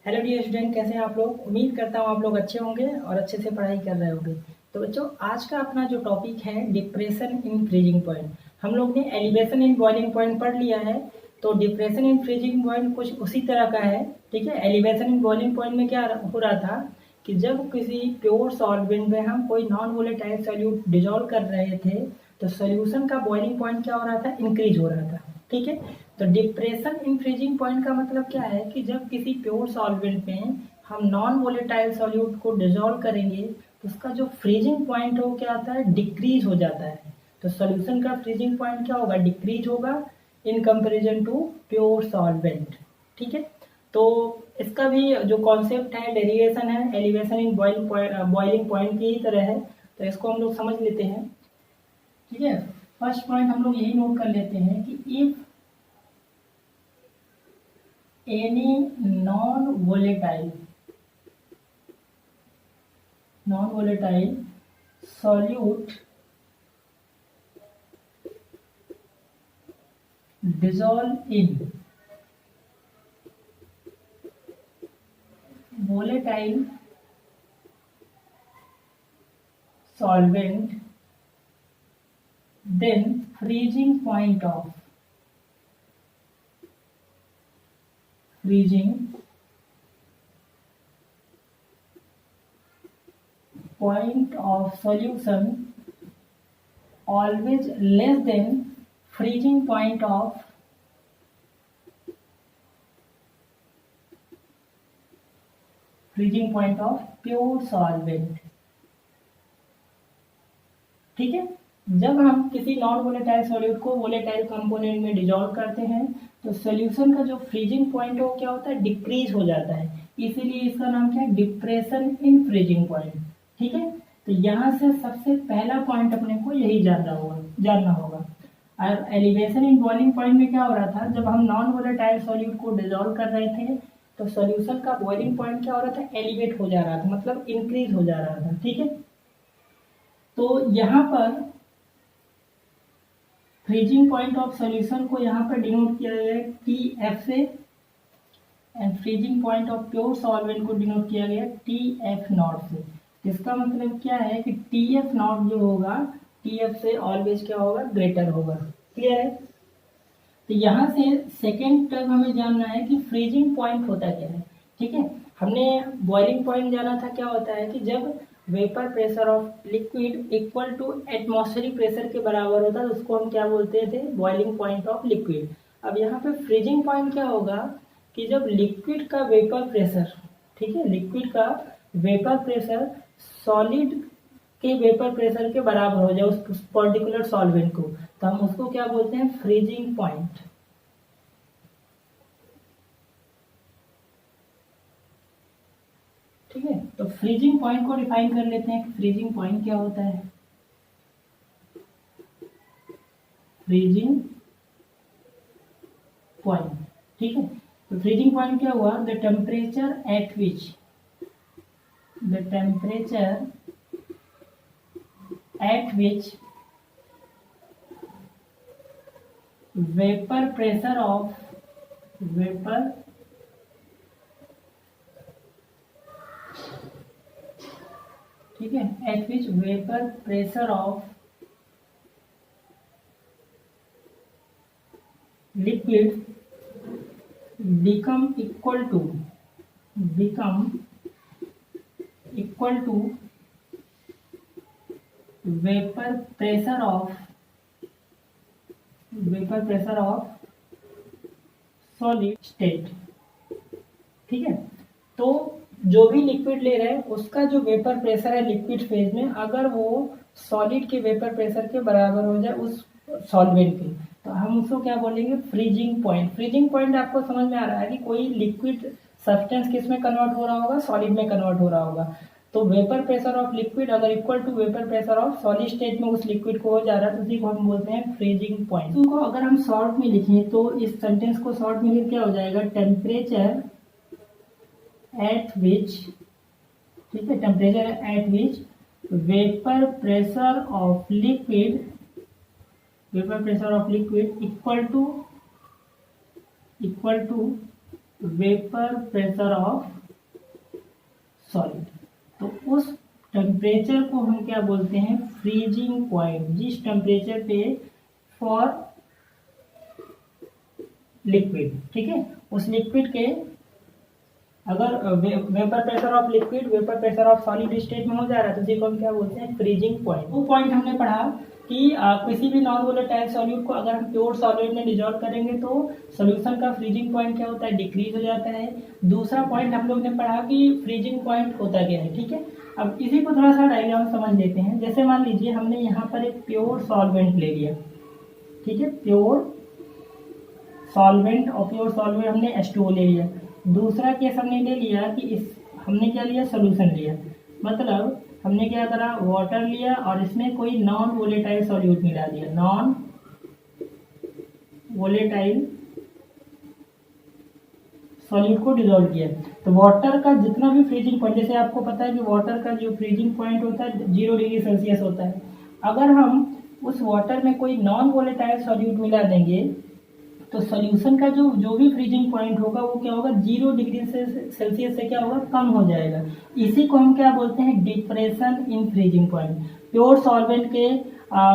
Hello dear student, कैसे हैं आप लोग। उम्मीद करता हूँ आप लोग अच्छे होंगे और अच्छे से पढ़ाई कर रहे होंगे। तो बच्चों, आज का अपना जो टॉपिक है डिप्रेशन इन फ्रीजिंग पॉइंट। हम लोग ने एलिवेशन इन बॉइलिंग पॉइंट पढ़ लिया है, तो डिप्रेशन इन फ्रीजिंग पॉइंट कुछ उसी तरह का है। ठीक है, एलिवेशन इन बॉइलिंग पॉइंट में क्या हो रहा था कि जब किसी प्योर सॉल्वेंट में हम कोई नॉन वोलेटाइल सॉल्यूट डिजोल्व कर रहे थे, तो सोल्यूशन का बॉइलिंग पॉइंट क्या हो रहा था, इंक्रीज हो रहा था। ठीक है, तो डिप्रेशन इन फ्रीजिंग पॉइंट का मतलब क्या है कि जब किसी प्योर सॉल्वेंट में हम नॉन वोलेटाइल सॉल्यूट को डिजोल्व करेंगे तो उसका जो फ्रीजिंग पॉइंट है वो क्या आता है, डिक्रीज हो जाता है। तो सॉल्यूशन का फ्रीजिंग पॉइंट क्या होगा, डिक्रीज होगा in comparison to pure solvent. ठीक है, तो इसका भी जो कॉन्सेप्ट है, डेरिवेशन है, एलिवेशन इन बॉइलिंग पॉइंट की ही तरह है। तो इसको हम लोग समझ लेते हैं। ठीक है, फर्स्ट पॉइंट हम लोग यही नोट कर लेते हैं कि if any non-volatile solute dissolve in volatile solvent, then freezing point of solution always less than freezing point of pure solvent। ठीक है, जब हम किसी नॉन वोलेटाइल सॉल्यूट को वोलेटाइल कंपोनेंट में डिजोल्व करते हैं तो सॉल्यूशन का जो फ्रीजिंग पॉइंट है वो क्या होता है, डिक्रीज हो जाता है। इसीलिए इसका नाम क्या है, डिप्रेशन इन फ्रीजिंग पॉइंट। ठीक है, तो यहाँ से सबसे पहला पॉइंट अपने को यही जानना होगा। और एलिवेशन इन बॉइलिंग पॉइंट में क्या हो रहा था, जब हम नॉन वोलेटाइल सॉल्यूट को डिजोल्व कर रहे थे तो सॉल्यूशन का बॉइलिंग पॉइंट क्या हो रहा था, एलिवेट हो जा रहा था, मतलब इंक्रीज हो जा रहा था। ठीक है, तो यहाँ पर फ्रीजिंग पॉइंट ऑफ सॉल्यूशन को यहाँ पर डिनोट किया गया है TF से, and freezing point of pure solvent को डिनोट किया गया TF नॉट से। इसका मतलब क्या है कि TF नॉट जो होगा TF से ऑलवेज क्या होगा, ग्रेटर होगा। क्लियर है, तो यहाँ से सेकेंड टर्म हमें जानना है कि फ्रीजिंग पॉइंट होता क्या है। ठीक है, हमने बॉइलिंग पॉइंट जाना था, क्या होता है कि जब vapour pressure of liquid equal to atmospheric pressure के बराबर होता है तो उसको हम क्या बोलते थे, बॉइलिंग पॉइंट ऑफ लिक्विड। अब यहाँ पे फ्रीजिंग पॉइंट क्या होगा कि जब लिक्विड का वेपर प्रेशर, ठीक है, लिक्विड का वेपर प्रेशर सॉलिड के वेपर प्रेशर के बराबर हो जाए उस पर्टिकुलर सॉल्वेंट को, तो हम उसको क्या बोलते हैं, फ्रीजिंग पॉइंट। ठीक है, तो फ्रीजिंग पॉइंट को डिफाइन कर लेते हैं कि फ्रीजिंग पॉइंट क्या होता है। फ्रीजिंग पॉइंट, ठीक है, तो फ्रीजिंग पॉइंट क्या हुआ, the temperature at which vapour pressure of ठीक है, eight which vapour pressure of liquid become equal to vapor pressure of solid state। ठीक है, तो जो भी लिक्विड ले रहे हैं उसका जो वेपर प्रेशर है लिक्विड फेज में, अगर वो सॉलिड के वेपर प्रेशर के बराबर हो जाए उस सॉल्वेंट के, तो हम उसको क्या बोलेंगे, फ्रीजिंग पॉइंट। फ्रीजिंग पॉइंट आपको समझ में आ रहा है कि कोई लिक्विड सब्सटेंस किस में कन्वर्ट हो रहा होगा, सॉलिड में कन्वर्ट हो रहा होगा। तो वेपर प्रेशर ऑफ लिक्विड अगर equal to vapour pressure of solid state में उस लिक्विड को हो जा रहा है तो उसी को हम बोलते हैं फ्रीजिंग पॉइंट। उसको अगर हम शॉर्ट में लिखें तो इस सेंटेंस को शॉर्ट में लिख क्या हो जाएगा, टेम्परेचर एट विच, ठीक है, temperature at which vapour pressure of liquid equal to vapour pressure of solid. तो उस टेम्परेचर को हम क्या बोलते हैं, फ्रीजिंग पॉइंट। जिस टेम्परेचर पे फॉर लिक्विड, ठीक है, उस लिक्विड के अगर vapour pressure of liquid vapour pressure of solid state में हो जा रहा है तो उसी को हम क्या बोलते हैं, फ्रीजिंग पॉइंट। वो पॉइंट हमने पढ़ा कि किसी भी नॉन वोलेटाइल सॉल्यूट को अगर हम प्योर सॉलिड में डिजोल्व करेंगे तो सॉल्यूशन का फ्रीजिंग पॉइंट क्या होता है, डिक्रीज हो जाता है। दूसरा पॉइंट हम लोग ने पढ़ा कि फ्रीजिंग पॉइंट होता क्या है, ठीक है। अब इसी को थोड़ा सा डायग्राम समझ लेते हैं। जैसे मान लीजिए हमने यहाँ पर एक प्योर सॉल्वेंट ले लिया, ठीक है, प्योर सॉल्वेंट और प्योर सॉल्वेंट हमने H2O ले लिया। दूसरा केस हमने ले लिया कि हमने क्या लिया, सोल्यूशन लिया। मतलब हमने क्या करा, वाटर लिया और इसमें कोई नॉन वोलेटाइल सॉल्यूट मिला दिया, नॉन वोलेटाइल सॉल्यूट को डिसॉल्व किया। तो वाटर का जितना भी फ्रीजिंग पॉइंट, जैसे आपको पता है कि वाटर का जो फ्रीजिंग पॉइंट होता है 0 डिग्री सेल्सियस होता है। अगर हम उस वाटर में कोई नॉन वोलेटाइल सॉल्यूट मिला देंगे तो सॉल्यूशन का जो भी फ्रीजिंग पॉइंट होगा वो क्या होगा, 0 डिग्री सेल्सियस से क्या होगा, कम हो जाएगा। इसी को हम क्या बोलते हैं, depression in freezing point. Pure solvent के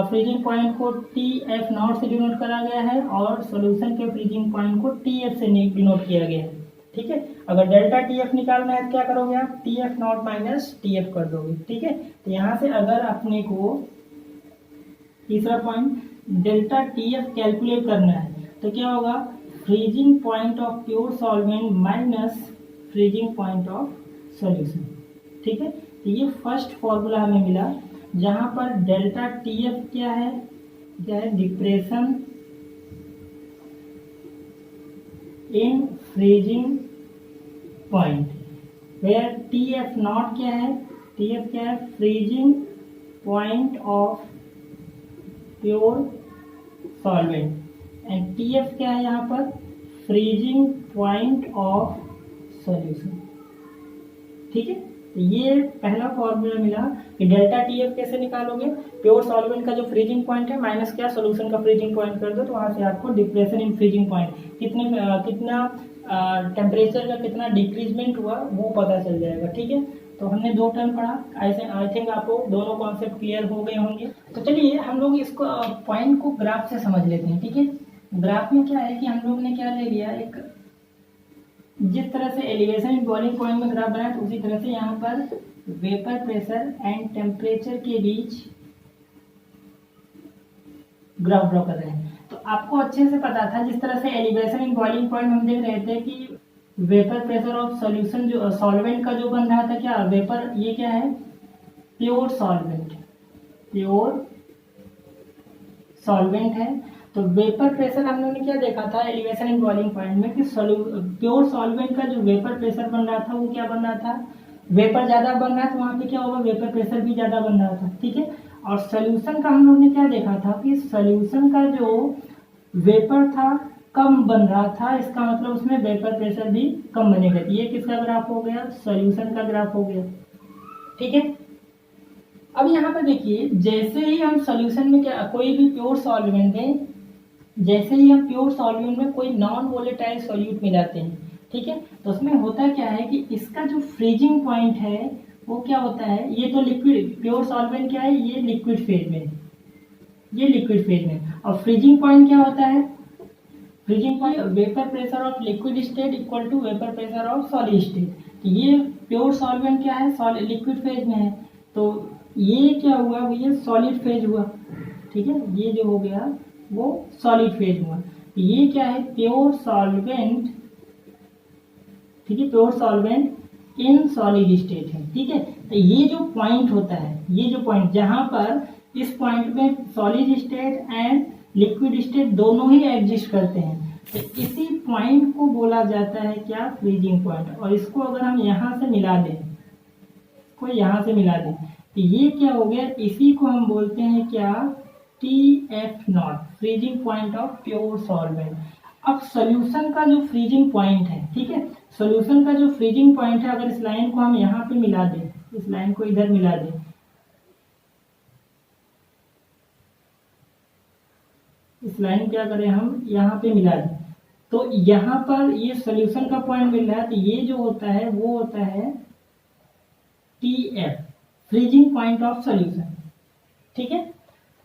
फ्रीजिंग पॉइंट को TF0 से डिनोट करा गया है और सॉल्यूशन के फ्रीजिंग पॉइंट को TF से डिनोट किया गया है, ठीक है। अगर डेल्टा TF निकालना है तो क्या करोगे आप, TF0 माइनस TF कर दोगे, ठीक है। तो यहाँ से अगर अपने को तीसरा पॉइंट डेल्टा TF कैलकुलेट करना है तो क्या होगा, freezing point of pure solvent minus freezing point of solution, ठीक है। तो ये फर्स्ट फॉर्मूला हमें मिला जहां पर डेल्टा TF क्या है, depression in freezing point, where TF0 क्या है, TF क्या है, freezing point of pure solvent and TF क्या है यहाँ पर, फ्रीजिंग पॉइंट ऑफ सॉल्यूशन, ठीक है। तो ये पहला फॉर्मूला मिला कि डेल्टा TF कैसे निकालोगे, प्योर सॉल्वेंट का जो फ्रीजिंग पॉइंट है माइनस क्या, सॉल्यूशन का फ्रीजिंग पॉइंट कर दो तो वहां से आपको डिप्रेशन इन फ्रीजिंग पॉइंट कितना टेम्परेचर का कितना डिक्रीजमेंट हुआ वो पता चल जाएगा, ठीक है। तो हमने 2 टर्म पढ़ा, ऐसे आई थिंक आपको दोनों कॉन्सेप्ट क्लियर हो गए होंगे। तो चलिए हम लोग इसको पॉइंट को ग्राफ से समझ लेते हैं, ठीक है। ग्राफ में क्या है कि हम लोग ने क्या ले लिया, एक जिस तरह से एलिवेशन इन बॉइलिंग पॉइंट में ग्राफ बनाया तो उसी तरह से यहाँ पर वेपर प्रेशर एंड टेम्परेचर के बीच ग्राफ ड्रॉ कर रहे हैं। तो आपको अच्छे से पता था, जिस तरह से एलिवेशन इन बॉइलिंग पॉइंट हम देख रहे थे कि वेपर प्रेशर ऑफ सॉल्यूशन जो सॉल्वेंट का जो बन रहा था, क्या वेपर, ये क्या है, प्योर सॉल्वेंट, प्योर सॉल्वेंट है। तो वेपर प्रेशर हम लोगों ने क्या देखा था एलिवेशन इन बॉइलिंग पॉइंट में कि प्योर सॉल्वेंट का जो वेपर प्रेशर बन रहा था वो क्या बन रहा था, वेपर ज्यादा बन रहा है तो वहां पे क्या होगा, वेपर प्रेशर भी ज्यादा बन रहा था, ठीक है। और सोल्यूशन का हम लोग ने क्या देखा था कि सोल्यूशन का जो वेपर था कम बन रहा था, इसका मतलब उसमें वेपर प्रेशर भी कम बनेगा। ये किसका ग्राफ हो गया, सोल्यूशन का ग्राफ हो गया, ठीक है। अब यहाँ पर देखिए, जैसे ही हम सोल्यूशन में क्या कोई भी प्योर सॉल्वेंट में, जैसे ही हम प्योर सॉल्वेंट में कोई नॉन वोलेटाइल सॉल्यूट मिलाते हैं, ठीक है, तो उसमें होता क्या है कि इसका जो फ्रीजिंग पॉइंट है वो क्या होता है, ये तो लिक्विड, प्योर सॉल्वेंट क्या है, ये लिक्विड फेज में, ये लिक्विड फेज में। और फ्रीजिंग पॉइंट क्या होता है, freezing point vapour pressure of liquid state equal to vapour pressure of solid state. ये प्योर सॉल्वेंट क्या है, लिक्विड फेज में है, तो ये क्या हुआ, ये सॉलिड फेज हुआ, ठीक है, ये जो हो गया वो सॉलिड फेज हुआ। ये क्या है, प्योर सॉल्वेंट, ठीक है, pure solvent in solid state है, ठीक है। तो ये जो पॉइंट होता है, ये जो पॉइंट जहां पर इस पॉइंट में solid state and liquid state दोनों ही एग्जिस्ट करते हैं, तो इसी पॉइंट को बोला जाता है क्या, फ्रीजिंग पॉइंट। और इसको अगर हम यहाँ से मिला दें, को यहाँ से मिला दें तो ये क्या हो गया, इसी को हम बोलते हैं क्या, TF0, freezing point of pure solvent. अब सोल्यूशन का जो फ्रीजिंग पॉइंट है, ठीक है, सोल्यूशन का जो फ्रीजिंग पॉइंट है, अगर इस लाइन को हम यहाँ पे मिला दें, इस लाइन को इधर मिला दें, इस लाइन क्या करें हम यहाँ पे मिला दें, तो यहाँ पर ये सोल्यूशन का पॉइंट मिल रहा है, तो ये जो होता है वो होता है TF, freezing point of solution. ठीक है,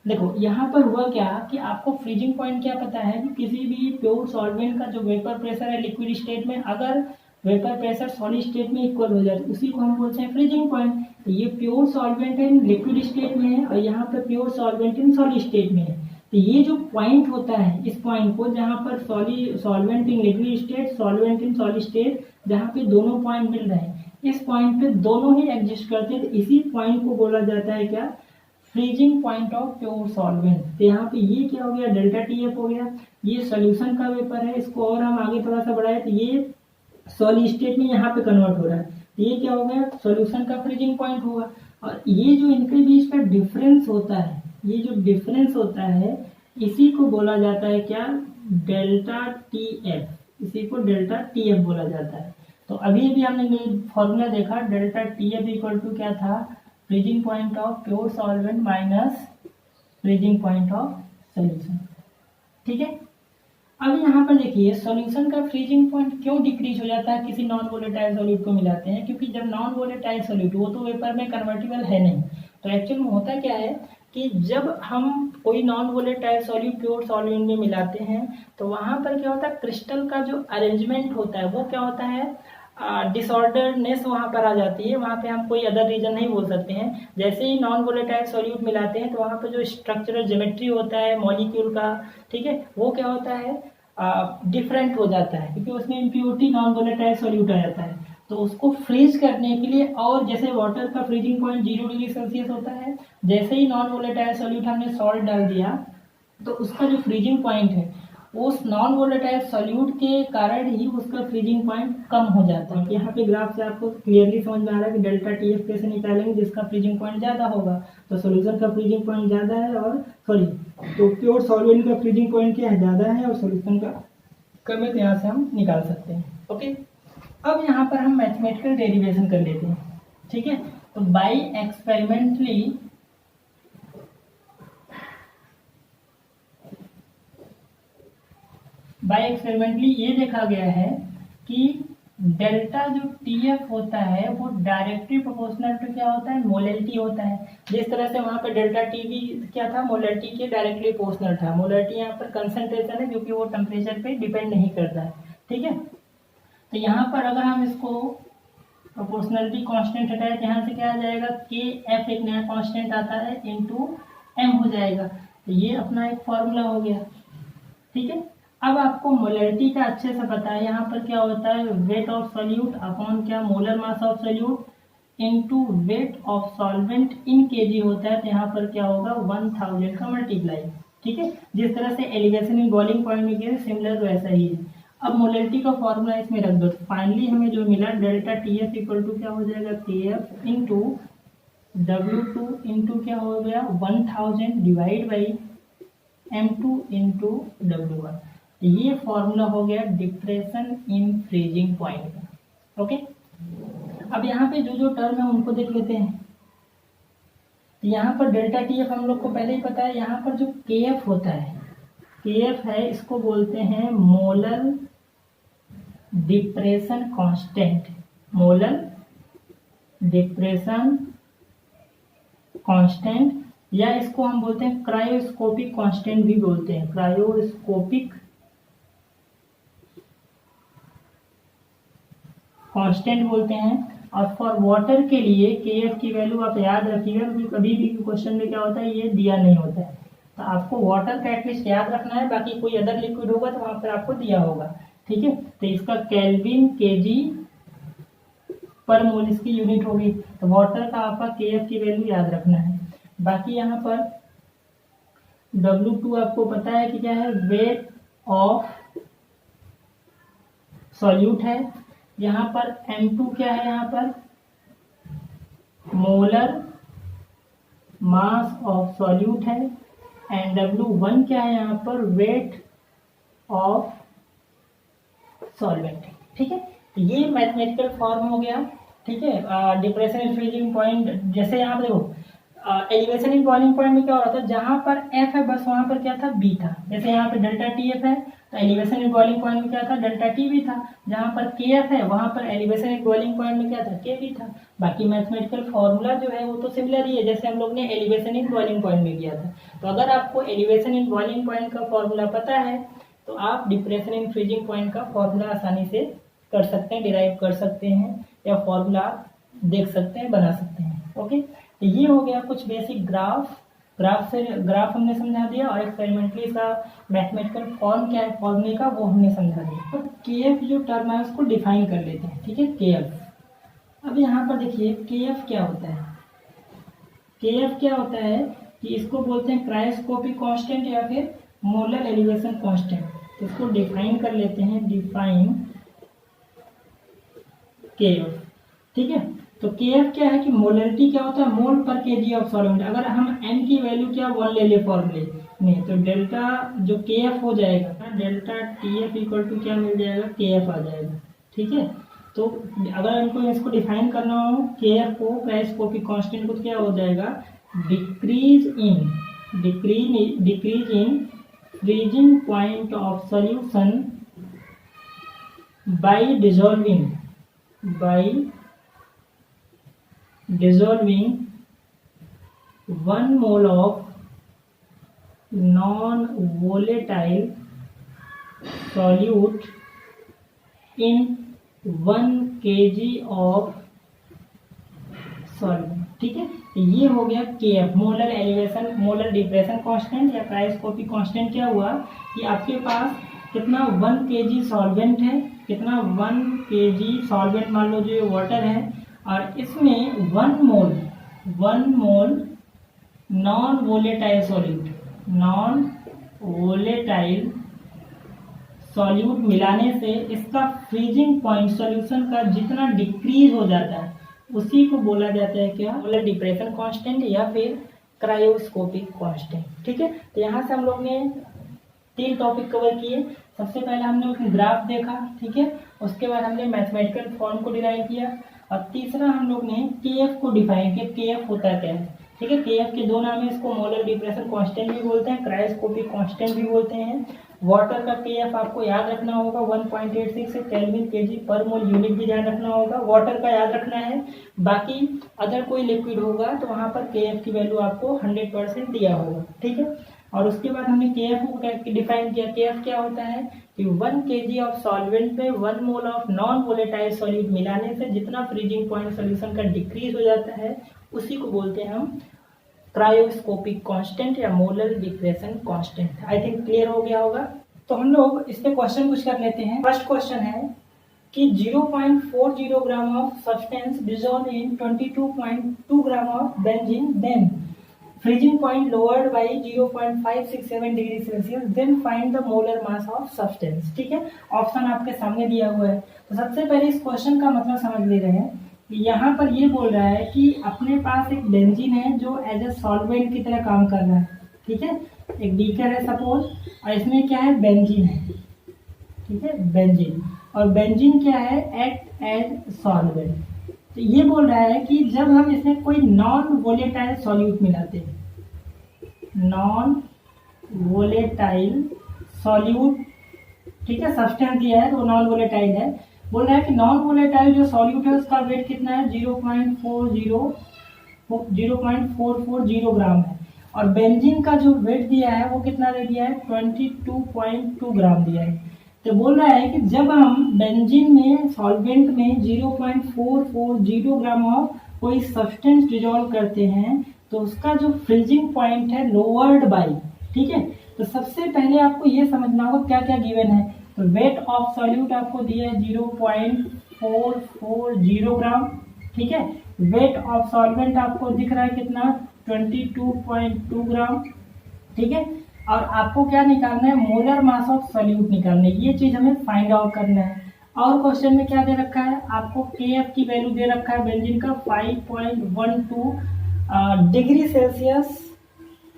देखो यहाँ पर हुआ क्या कि आपको फ्रीजिंग पॉइंट क्या पता है कि किसी भी प्योर सॉल्वेंट का जो वेपर प्रेशर है लिक्विड स्टेट में, अगर वेपर प्रेशर सॉलिड स्टेट में इक्वल हो जाए तो उसी को हम बोलते हैं फ्रीजिंग पॉइंट। तो ये pure solvent in liquid state में है और यहाँ पर pure solvent in solid state में है। तो ये जो पॉइंट होता है, इस पॉइंट को जहाँ पर solvent in liquid state, solvent in solid state, जहाँ पे दोनों पॉइंट मिल रहे हैं, इस पॉइंट पे दोनों ही एग्जिस्ट करते हैं, तो इसी पॉइंट को बोला जाता है क्या, freezing point of pure solvent. तो यहाँ पे ये क्या हो गया, डेल्टा TF हो गया। ये सोल्यूशन का वेपर है, इसको और हम आगे थोड़ा सा बढ़ाए तो ये सॉलिड स्टेट में यहाँ पे कन्वर्ट हो रहा है, तो ये क्या हो गया, सोल्यूशन का फ्रीजिंग पॉइंट होगा। और ये जो इनके बीच का डिफरेंस होता है, ये जो डिफरेंस होता है इसी को बोला जाता है क्या, डेल्टा TF, इसी को डेल्टा TF बोला जाता है। तो अभी भी हमने फॉर्मूला देखा, डेल्टा TF इक्वल टू क्या था, freezing point of pure solvent minus freezing point of solution. ठीक है, अब यहाँ पर देखिए सॉल्यूशन का फ्रीजिंग पॉइंट क्यों डिक्रीज हो जाता है किसी नॉन वोलेटाइल सॉल्यूट को मिलाते हैं, क्योंकि जब नॉन वोलेटाइल सॉल्यूट वो तो वेपर में कन्वर्टिबल है नहीं। तो एक्चुअल में होता क्या है कि जब हम कोई non volatile solute pure solvent में मिलाते हैं तो वहाँ पर क्या होता है, क्रिस्टल का जो अरेंजमेंट होता है वो क्या होता है, डिसऑर्डरनेस वहाँ पर आ जाती है। वहाँ पे हम कोई अदर रीजन नहीं बोल सकते हैं। जैसे ही नॉन वोलेटाइल सॉल्यूट मिलाते हैं तो वहाँ पर जो स्ट्रक्चरल ज्योमेट्री होता है मॉलिक्यूल का, ठीक है, वो क्या होता है, डिफरेंट हो जाता है, क्योंकि उसमें इम्प्योरिटी नॉन वोलेटाइल सॉल्यूट आ जाता है। तो उसको फ्रीज करने के लिए, और जैसे वाटर का फ्रीजिंग पॉइंट 0 डिग्री सेल्सियस होता है, जैसे ही नॉन वोलेटाइल सॉल्यूट हमने सॉल्ट डाल दिया तो उसका जो फ्रीजिंग पॉइंट है उस नॉन वोलेटाइल सॉल्यूट के कारण ही उसका फ्रीजिंग पॉइंट कम हो जाता है। यहाँ पे ग्राफ से आपको क्लियरली समझ में आ रहा है कि डेल्टा TF कैसे निकालेंगे, जिसका फ्रीजिंग पॉइंट ज़्यादा होगा। तो सोल्यूशन का फ्रीजिंग पॉइंट ज़्यादा है, और तो प्योर सॉल्वेंट का फ्रीजिंग पॉइंट क्या है, ज़्यादा है, और सोल्यूशन का कम है, तो यहाँ से हम निकाल सकते हैं। ओके, अब यहाँ पर हम मैथमेटिकल डेरिवेशन कर लेते हैं। ठीक है, तो बाई एक्सपेरिमेंटली ये देखा गया है कि डेल्टा जो TF होता है वो डायरेक्टली प्रोपोर्शनल टू क्या होता है, मोलैलिटी होता है। जिस तरह से वहाँ पर डेल्टा TB क्या था, मोलैलिटी के डायरेक्टली प्रोपोर्शनल था। मोलैलिटी यहाँ पर कंसंट्रेशन है, क्योंकि वो टेम्परेचर पे डिपेंड नहीं करता है। ठीक है, तो यहाँ पर अगर हम इसको प्रोपोर्शनलिटी कांस्टेंट हटाए तो यहाँ से क्या आ जाएगा, KF एक नया कांस्टेंट आता है इनटू M हो जाएगा। तो ये अपना एक फॉर्मूला हो गया। ठीक है, अब आपको मोलैलिटी का अच्छे से पता है, यहाँ पर क्या होता है, वेट ऑफ सॉल्यूट अपॉन क्या, molar mass of solute into weight of solvent in kg होता है। तो यहाँ पर क्या होगा, 1000 का मल्टीप्लाई। ठीक है, जिस तरह से एलिवेशन इन बॉइलिंग पॉइंट में किया सिमिलर वैसा ही है। अब मोलैलिटी का फॉर्मूला इसमें रख दो, तो फाइनली हमें जो मिला डेल्टा TF इक्वल टू क्या हो जाएगा, KF इंटू W2 इंटू क्या हो गया, 1000 divide by M2 into W1। ये फॉर्मूला हो गया डिप्रेशन इन फ्रीजिंग पॉइंट का। ओके, अब यहाँ पे जो जो टर्म है उनको देख लेते हैं। यहाँ पर डेल्टा TF हम लोग को पहले ही पता है। यहाँ पर जो KF होता है, KF है, इसको बोलते हैं molar depression constant, molar depression constant, या इसको हम बोलते हैं क्रायोस्कोपिक कांस्टेंट भी बोलते हैं, क्रायोस्कोपिक कांस्टेंट बोलते हैं। और फॉर वाटर के लिए KF की वैल्यू आप याद रखिएगा, क्योंकि कभी भी क्वेश्चन में क्या होता है, ये दिया नहीं होता है। तो आपको वाटर का एटलीस्ट याद रखना है, बाकी कोई अदर लिक्विड होगा तो वहां पर आपको दिया होगा। ठीक है, तो इसका केल्विन kg पर मोल इसकी यूनिट होगी। तो वाटर का आपका KF की वैल्यू याद रखना है। बाकी यहाँ पर W2 आपको पता है कि क्या है, वेट ऑफ सॉल्यूट है। यहाँ पर M2 क्या है, यहाँ पर मोलर मास ऑफ सॉल्यूट है। एंड W1 क्या है, यहाँ पर वेट ऑफ सॉल्वेंट। ठीक है, तो ये मैथमेटिकल फॉर्म हो गया। ठीक है, डिप्रेशन इन फ्रीजिंग पॉइंट, जैसे यहाँ पर देखो एलिवेशन इन बॉइलिंग पॉइंट में क्या हो रहा था, जहां पर F है बस वहां पर क्या था, B था। जैसे यहाँ पे डेल्टा TF है तो एलिवेशन एट बॉइलिंग पॉइंट में क्या था, डेल्टा टी भी था। जहाँ पर के एफ है वहाँ पर एलिवेशन एट बॉइलिंग पॉइंट में क्या था, के भी था। बाकी मैथमेटिकल फॉर्मूला जो है वो तो सिमिलर ही है, जैसे हम लोग ने एलिवेशन इन बॉइलिंग पॉइंट में किया था। तो अगर आपको एलिवेशन इन बॉइलिंग पॉइंट का फॉर्मूला पता है तो आप डिप्रेशन इन फ्रीजिंग पॉइंट का फॉर्मूला आसानी से कर सकते हैं, डिराइव कर सकते हैं, या फॉर्मूला देख सकते हैं, बना सकते हैं। ओके, तो ये हो गया कुछ बेसिक ग्राफ हमने समझा दिया, और एक्सपेरिमेंटली इसका मैथमेटिकल फॉर्म क्या है फॉर्मूले का वो हमने समझा दिया। तो के एफ जो टर्म है उसको डिफाइन कर लेते हैं। ठीक है, के एफ। अब यहाँ पर देखिए के एफ क्या होता है। के एफ क्या होता है कि इसको बोलते हैं क्रायोस्कोपिक कांस्टेंट या फिर मोलर एलिवेशन कांस्टेंट। तो इसको डिफाइन कर लेते हैं, डिफाइन के एफ। ठीक है, तो के एफ क्या है कि मोलरिटी क्या होता है, मोल पर केजी ऑफ सॉल्वेंट। अगर हम एन की वैल्यू क्या 1 ले ले फॉर्मूले में, तो डेल्टा जो के एफ हो जाएगा, delta T F equal to क्या मिल जाएगा, के एफ आ जाएगा। ठीक है, तो अगर हमको इसको डिफाइन करना हो के एफ को, क्रायोस्कोपिक कांस्टेंट को, क्या हो जाएगा, decrease in freezing point of solution bye dissolving 1 mole of non-volatile solute in 1 kg of solvent। ठीक है, ये हो गया के एफ, मोलर डिप्रेशन कांस्टेंट या क्रायोस्कोपिक कांस्टेंट। क्या हुआ कि आपके पास कितना 1 kg सॉल्वेंट है, कितना 1 kg सॉल्वेंट मान लो जो वाटर है, और इसमें 1 मोल नॉन वोलेटाइल सॉल्यूट मिलाने से इसका फ्रीजिंग पॉइंट सॉल्यूशन का जितना डिक्रीज हो जाता है उसी को बोला जाता है क्या, मोलर डिप्रेशन कांस्टेंट या फिर क्रायोस्कोपिक कांस्टेंट। ठीक है, तो यहाँ से हम लोग ने 3 टॉपिक कवर किए। सबसे पहले हमने ग्राफ देखा, ठीक है, उसके बाद हमने मैथमेटिकल फॉर्म को डिराइव किया, और तीसरा हम लोग ने के एफ को डिफाइन किया, के एफ होता क्या है। ठीक है, के एफ के 2 नाम है, इसको मोलर डिप्रेशन कांस्टेंट भी बोलते हैं, क्रायोस्कोपिक कांस्टेंट भी बोलते हैं। वाटर का के एफ आपको याद रखना होगा 1.86 केल्विन केजी पर मोल, यूनिट भी ध्यान रखना होगा, वाटर का याद रखना है। बाकी अगर कोई लिक्विड होगा तो वहां पर के एफ की वैल्यू आपको 100% दिया होगा। ठीक है, और उसके बाद हमने के एफ को डिफाइन किया। के एफ क्या होता है कि 1 kg ऑफ सॉल्वेंट में 1 mole of non volatile solute मिलाने से जितना फ्रीजिंग पॉइंट सॉल्यूशन का डिक्रीज हो जाता है उसी को बोलते हैं हम क्रायोस्कोपिक कांस्टेंट या molar depression constant. I think clear हो गया होगा। तो हम लोग इस पे क्वेश्चन कुछ कर लेते हैं। फर्स्ट क्वेश्चन है कि 0.40 gram of substance dissolve in 22.2 gram of benzene, then freezing point lowered by 0.567 degree Celsius, then find the molar mass of substance. ठीक है, ऑप्शन आपके सामने दिया हुआ है। तो सबसे पहले इस क्वेश्चन का मतलब समझ ले रहे हैं कि यहाँ पर ये बोल रहा है कि अपने पास एक बेंजीन है जो एज ए सॉल्वेंट की तरह काम कर रहा है। ठीक है, एक बीकर है सपोज, और इसमें क्या है, बेंजीन है। ठीक है, बेंजीन, और बेंजीन क्या है, एक्ट एज सॉल्वेंट। तो ये बोल रहा है कि जब हम इसमें कोई नॉन वोलेटाइल सॉल्यूट मिलाते हैं, नॉन वोलेटाइल सॉल्यूट, ठीक है, सब्सटेंस दिया है तो नॉन वोलेटाइल है। बोल रहा है कि नॉन वोलेटाइल जो सॉल्यूट है उसका वेट कितना है, 0.440 ग्राम है, और बेंजीन का जो वेट दिया है वो कितना दे दिया है, 22.2 ग्राम दिया है। तो बोल रहा है कि जब हम बेंजीन में सॉल्वेंट में 0.440 ग्राम ऑफ कोई सब्सटेंस डिसॉल्व करते हैं तो उसका जो फ्रीजिंग पॉइंट है लोअर्ड बाय। ठीक है, तो सबसे पहले आपको ये समझना होगा क्या क्या गिवन है। तो वेट ऑफ सॉल्यूट आपको दिया है 0.440 ग्राम। ठीक है, वेट ऑफ सॉल्वेंट आपको दिख रहा है कितना, 22.2 ग्राम। ठीक है, और आपको क्या निकालना है, मोलर मास ऑफ सॉल्यूट निकालना है। ये चीज हमें फाइंड आउट करना है। और क्वेश्चन में क्या दे रखा है आपको, के एफ की वैल्यू दे रखा है बेंजीन का 5.12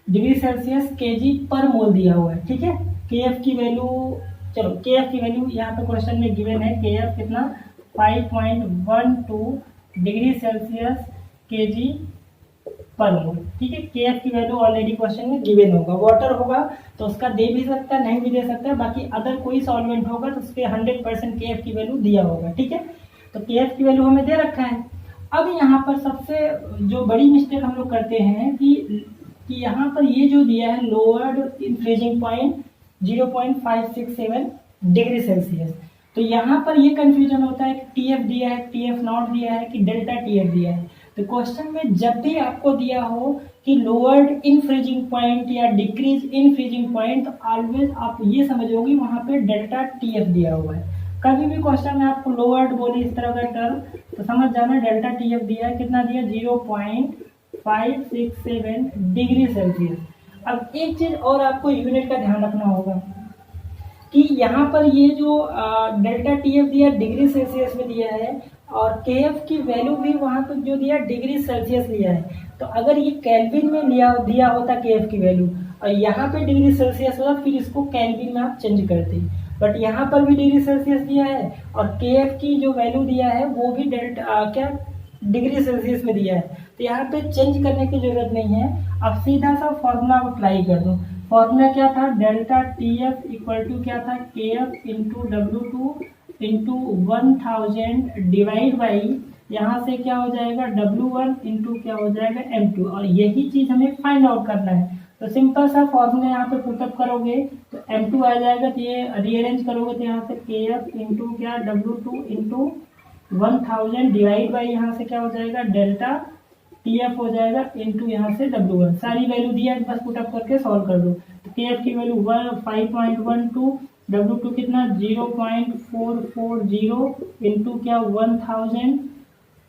डिग्री सेल्सियस केजी पर मोल दिया हुआ है। ठीक है, के एफ की वैल्यू, चलो के एफ की वैल्यू यहाँ पे क्वेश्चन में गिवन है, के एफ कितना 5.12 डिग्री सेल्सियस केजी पर मोल। ठीक है, KF की वैल्यू ऑलरेडी क्वेश्चन में गिवन होगा। वाटर होगा तो उसका दे भी सकता है, नहीं भी दे सकता है, बाकी अदर कोई सॉल्वेंट होगा तो उसके 100% KF की वैल्यू दिया होगा। ठीक है, तो KF की वैल्यू हमें दे रखा है। अब यहाँ पर सबसे जो बड़ी मिस्टेक हम लोग करते हैं कि यहाँ पर ये जो दिया है लोअर्ड इन फ्रीजिंग पॉइंट 0.567 डिग्री सेल्सियस, तो यहाँ पर ये कंफ्यूजन होता है कि TF दिया है, TF नॉट दिया है कि डेल्टा TF दिया है। तो क्वेश्चन में जब भी आपको दिया हो कि लोअर्ड इन फ्रीजिंग पॉइंट या डिक्रीज इन फ्रीजिंग पॉइंट, तो ऑलवेज आप ये समझोगे वहां पे डेल्टा TF दिया हुआ है। कभी भी क्वेश्चन में आपको लोअर्ड बोले इस तरह का टर्म, तो समझ जाना डेल्टा TF दिया है। कितना दिया? 0.567 डिग्री सेल्सियस। अब एक चीज और आपको यूनिट का ध्यान रखना होगा कि यहाँ पर ये जो डेल्टा TF दिया डिग्री सेल्सियस में दिया है, और KF की वैल्यू भी वहां पर जो दिया डिग्री सेल्सियस लिया है। तो अगर ये केल्विन में दिया होता KF की वैल्यू और यहाँ पे डिग्री सेल्सियस होता, फिर इसको केल्विन में आप चेंज करते। बट यहाँ पर भी डिग्री सेल्सियस दिया है और KF की जो वैल्यू दिया है वो भी क्या डिग्री सेल्सियस में दिया है, तो यहाँ पे चेंज करने की जरूरत नहीं है। अब सीधा सा फॉर्मूला अप्लाई कर दो। फॉर्मूला क्या था? डेल्टा TF इक्वल टू क्या था? KF into W2 into 1000 divide by, यहाँ से क्या हो जाएगा W1 इंटू क्या हो जाएगा M2, और यही चीज हमें फाइंड आउट करना है। तो सिंपल सा फॉर्मूला यहाँ पे पुटअप करोगे तो M2 आ जाएगा, तो ये रीअरेंज करोगे तो यहाँ से KF इंटू क्या W2 इंटू 1000 डिवाइड बाई, यहाँ से क्या हो जाएगा डेल्टा TF हो जाएगा इंटू यहाँ से W1। सारी वैल्यू दिया है, बस पुटअप करके सॉल्व कर दो। तो KF की वैल्यू 5.12, W2 कितना 0.440 इंटू क्या 1000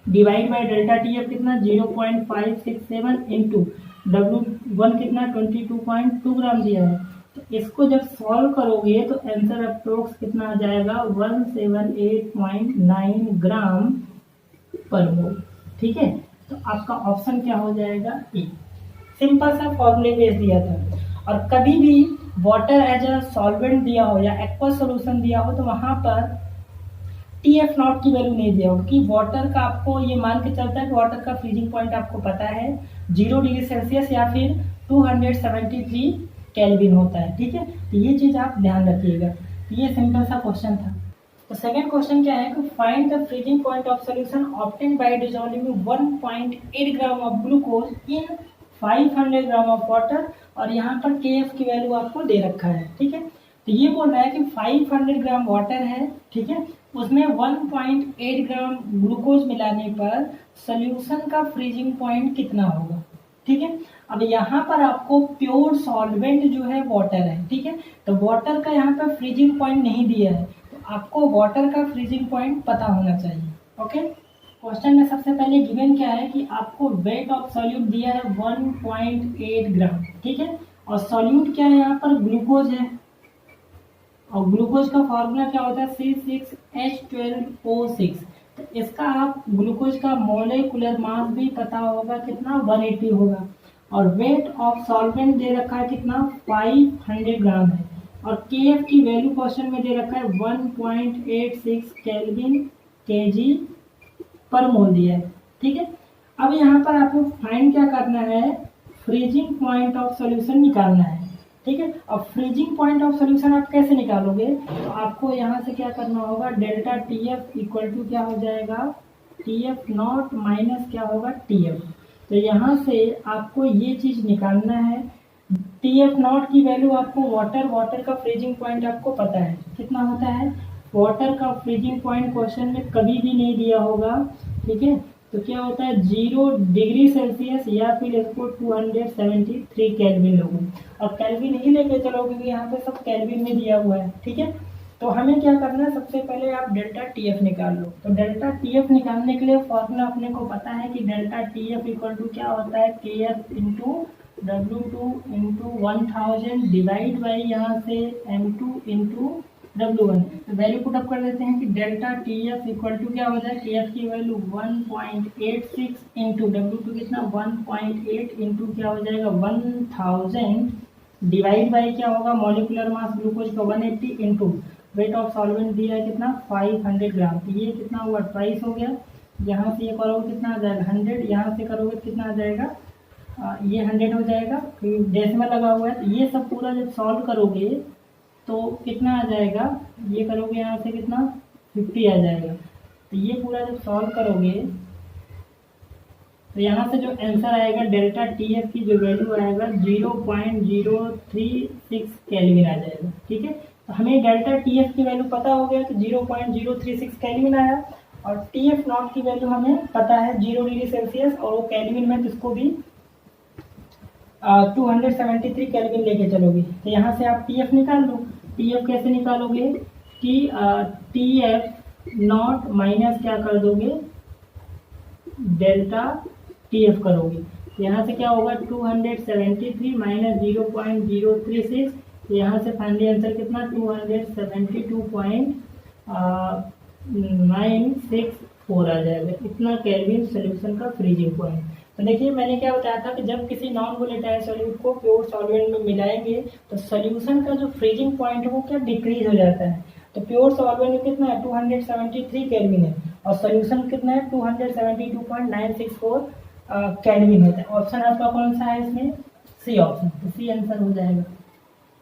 डिवाइड बाई डेल्टा TF कितना 0.567 इंटू W1 कितना 22.2 ग्राम दिया है। तो इसको जब सॉल्व करोगे तो आंसर अप्रोक्स कितना आ जाएगा 178.9 ग्राम पर मोल। ठीक है, तो आपका ऑप्शन क्या हो जाएगा? ए। सिंपल सा फॉर्मूले बेस दिया था। और कभी भी वाटर एज अ सॉल्वेंट दिया हो या एक्वा सॉल्यूशन दिया हो तो वहां पर TF नॉट की वैल्यू नहीं दिया हो, क्योंकि वाटर का आपको ये मान के चलता है कि वाटर का फ्रीजिंग पॉइंट आपको पता है 0 डिग्री सेल्सियस या फिर 273 केल्विन होता है। ठीक है, तो ये चीज आप ध्यान रखिएगा। ये सिंपल सा क्वेश्चन था। तो सेकंड क्वेश्चन क्या है कि find the freezing point of solution obtained by dissolving 1.8 gram of glucose in 500 gram of water, और यहाँ पर KF की वैल्यू आपको दे रखा है। ठीक है, तो ये बोल रहा है कि 500 ग्राम वाटर है, ठीक है, उसमें 1.8 ग्राम ग्लूकोज मिलाने पर सॉल्यूशन का फ्रीजिंग पॉइंट कितना होगा। ठीक है, अब यहाँ पर आपको प्योर सॉल्वेंट जो है वाटर है। ठीक है, तो वाटर का यहाँ पर फ्रीजिंग पॉइंट नहीं दिया है, तो आपको वाटर का फ्रीजिंग पॉइंट पता होना चाहिए। ओके, क्वेश्चन में सबसे पहले गिवन क्या है कि आपको वेट ऑफ सॉल्यूट दिया है 1.8 ग्राम। ठीक है, और सॉल्यूट क्या है? यहाँ पर ग्लूकोज है, और ग्लूकोज का फॉर्मूला क्या होता है? C6H12O6। तो इसका आप ग्लूकोज का मोलेकुलर मास भी पता होगा कितना 180 होगा, और वेट ऑफ सॉल्वेंट दे रखा है कितना 500 ग्राम है, और KF की वैल्यू क्वेश्चन में दे रखा है 1.86 केल्विन kg पर मोल दिया है। ठीक है, अब यहाँ पर आपको फाइंड क्या करना है? फ्रीजिंग पॉइंट ऑफ सॉल्यूशन निकालना है। ठीक है, अब फ्रीजिंग पॉइंट ऑफ सॉल्यूशन आप कैसे निकालोगे? तो आपको यहाँ से क्या करना होगा? डेल्टा TF इक्वल टू क्या हो जाएगा? TF नॉट माइनस क्या होगा? TF। तो यहाँ से आपको ये चीज निकालना है। TF नॉट की वैल्यू आपको वाटर का फ्रीजिंग पॉइंट आपको पता है कितना होता है। वाटर का फ्रीजिंग पॉइंट क्वेश्चन में कभी भी नहीं दिया होगा। ठीक है, तो क्या होता है 0 डिग्री सेल्सियस या फिर इसको 273 केल्विन लोगे, और केल्विन ही लेके चलोगे क्योंकि यहाँ पे सब केल्विन में दिया हुआ है। ठीक है, तो हमें क्या करना है? सबसे पहले आप डेल्टा TF निकाल लो। तो डेल्टा TF निकालने के लिए फॉर्मूला अपने को पता है कि डेल्टा TF इक्वल टू क्या होता है? KF into W2 into 1000 divide by यहाँ से M2 इंटू W1। तो वैल्यू पुटअप कर देते हैं कि डेल्टा TF इक्वल टू क्या हो जाए? KF की वैल्यू 1.86 इंटू W2 कितना 1.8 इंटू क्या हो जाएगा 1000 डिवाइड बाई क्या होगा? मॉलिकुलर मास ग्लूकोज का 180 इंटू वेट ऑफ सॉल्वेंट दिया है कितना 500 ग्राम। तो ये कितना हुआ? 22 हो गया। यहाँ से ये करोगे कितना आ जाएगा 100, यहाँ से करोगे कितना आ जाएगा ये 100 हो जाएगा, फिर डेसिमल लगा हुआ है, तो ये सब पूरा जब सॉल्व करोगे तो कितना आ जाएगा, ये करोगे यहाँ से कितना 50 आ जाएगा। तो ये पूरा जब सॉल्व करोगे तो यहाँ से जो आंसर आएगा डेल्टा टी एफ की जो वैल्यू आएगा 0.036 केल्विन आ जाएगा। ठीक है, तो हमें डेल्टा टी एफ की वैल्यू पता हो गया, तो 0.036 केल्विन आया, और टी एफ नॉट की वैल्यू हमें पता है 0 डिग्री सेल्सियस, और वो केल्विन में तो इसको भी 273 केल्विन लेके चलोगे। तो यहाँ से आप टी एफ निकाल दो। टी एफ कैसे निकालोगे, टी एफ नॉट माइनस क्या कर दोगे, डेल्टा टी एफ करोगे। यहाँ से क्या होगा 273 माइनस 0.036, यहाँ से फाइनली आंसर कितना 272.964 आ जाएगा। इतना केल्विन सोल्यूशन का फ्रीजिंग पॉइंट। तो देखिए मैंने क्या बताया था कि जब किसी नॉन वोलेटाइल सॉल्यूट को प्योर सॉल्वेंट में मिलाएंगे तो सोल्यूशन का जो फ्रीजिंग पॉइंट है वो क्या डिक्रीज हो जाता है। तो प्योर सॉल्वेंट में कितना है 273 केल्विन है, और सोल्यूशन कितना है 272.964 केल्विन होता है। ऑप्शन आपका कौन सा है इसमें, सी ऑप्शन, तो सी आंसर हो जाएगा।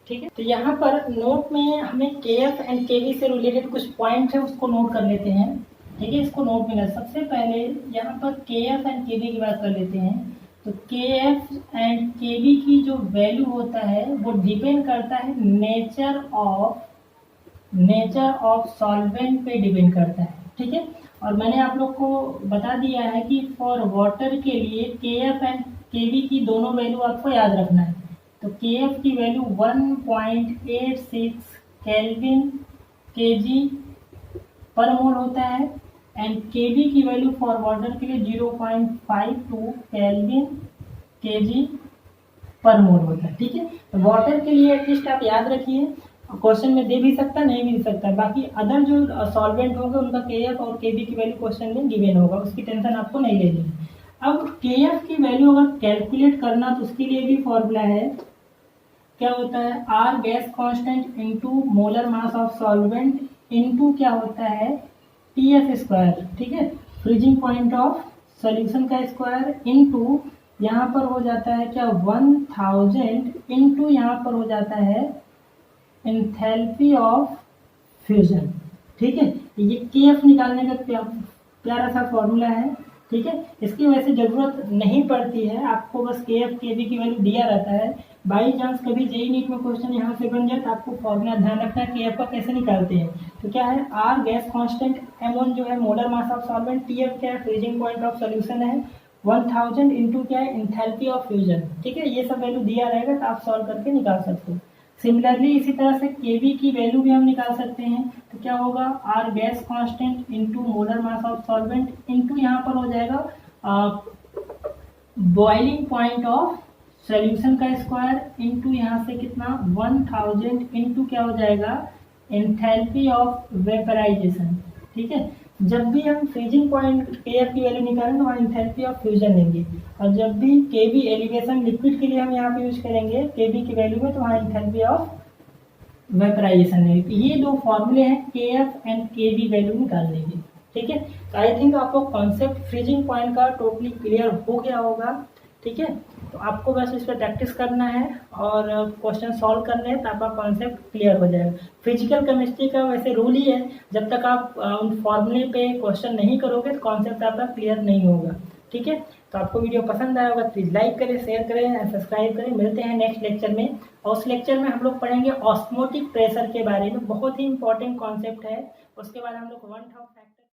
ठीक है, तो यहाँ पर नोट में हमें के एफ एंड के वी से रिलेटेड कुछ पॉइंट है उसको नोट कर लेते हैं। ठीक है, इसको नोट में सबसे पहले यहाँ पर के एफ एंड के वी की बात कर लेते हैं। तो के एफ एंड के वी की जो वैल्यू होता है वो डिपेंड करता है नेचर ऑफ सॉल्वेंट पे डिपेंड करता है। ठीक है, और मैंने आप लोग को बता दिया है कि फॉर वाटर के लिए के एफ एंड के वी की दोनों वैल्यू आपको याद रखना है। तो के एफ की वैल्यू 1.86 केल्विन केजी पर मोल होता है, एंड के वी की वैल्यू फॉर वाटर के लिए 0.52 केल्विन केजी पर मोल होता है। ठीक है, तो वाटर के लिए एटलीस्ट आप याद रखिए, क्वेश्चन में दे भी सकता नहीं भी दे सकता, बाकी अदर जो सॉल्वेंट होंगे उनका के एफ और के बी की वैल्यू क्वेश्चन में गिवन होगा, उसकी टेंशन आपको नहीं लेनी है। अब के एफ की वैल्यू अगर कैलकुलेट करना तो उसके लिए भी फॉर्मूला है, क्या होता है R gas constant into molar mass of solvent into क्या होता है टी एफ स्क्वायर। ठीक है, फ्रीजिंग पॉइंट ऑफ सॉल्यूशन का स्क्वायर इनटू यहाँ पर हो जाता है क्या 1000 इनटू यहाँ पर हो जाता है एंथैल्पी ऑफ फ्यूजन। ठीक है, ये के एफ निकालने का प्यारा सा फॉर्मूला है। ठीक है, इसकी वैसे जरूरत नहीं पड़ती है, आपको बस के एफ के बी की वैल्यू दिया रहता है। बाई चांस कभी जेई नीट में क्वेश्चन यहाँ से बन जाए तो आपको फॉर्मूला ध्यान रखना है के एफ का कैसे निकालते हैं। तो क्या है आर गैस कांस्टेंट, M1 जो है molar mass of solvent, T F क्या है फ्रीजिंग पॉइंट ऑफ सोल्यूशन है, 1000 इंटू क्या है एंथैल्पी ऑफ फ्यूजन। ठीक है, ये सब वैल्यू दिया रहेगा तो आप सॉल्व करके निकाल सकते हो। सिमिलरली इसी तरह से केवी की वैल्यू भी हम निकाल सकते हैं। तो क्या होगा R gas constant into molar mass of solvent into यहाँ पर हो जाएगा बॉइलिंग पॉइंट ऑफ सॉल्यूशन का स्क्वायर इनटू यहाँ से कितना 1000 इनटू क्या हो जाएगा एंथैल्पी ऑफ वेपराइजेशन। ठीक है, जब भी हम फ्रीजिंग पॉइंट के एफ की वैल्यू निकालें तो वहाँ एंथैल्पी ऑफ फ्यूजन लेंगे, और जब भी के बी एलिवेशन लिक्विड के लिए हम यहाँ पे यूज करेंगे के बी की वैल्यू में तो वहाँ एंथैल्पी ऑफ वेपराइजेशन लेंगे। ये दो फॉर्मूले हैं के एफ एंड के बी वैल्यू निकालने के। ठीक है, तो आई थिंक आपको कॉन्सेप्ट फ्रीजिंग पॉइंट का टोटली क्लियर हो गया होगा। ठीक है, तो आपको बस इस पर प्रैक्टिस करना है और क्वेश्चन सॉल्व करने हैं तो आपका कॉन्सेप्ट क्लियर हो जाएगा। फिजिकल केमिस्ट्री का वैसे रूल ही है, जब तक आप उन फॉर्मूले पे क्वेश्चन नहीं करोगे तो कॉन्सेप्ट आपका क्लियर नहीं होगा। ठीक है, तो आपको वीडियो पसंद आया होगा प्लीज़ लाइक करें, शेयर करें एंड सब्सक्राइब करें। मिलते हैं नेक्स्ट लेक्चर में, और उस लेक्चर में हम लोग पढ़ेंगे ऑस्मोटिक प्रेशर के बारे में, बहुत ही इंपॉर्टेंट कॉन्सेप्ट है। उसके बाद हम लोग 1/2 फैक्टर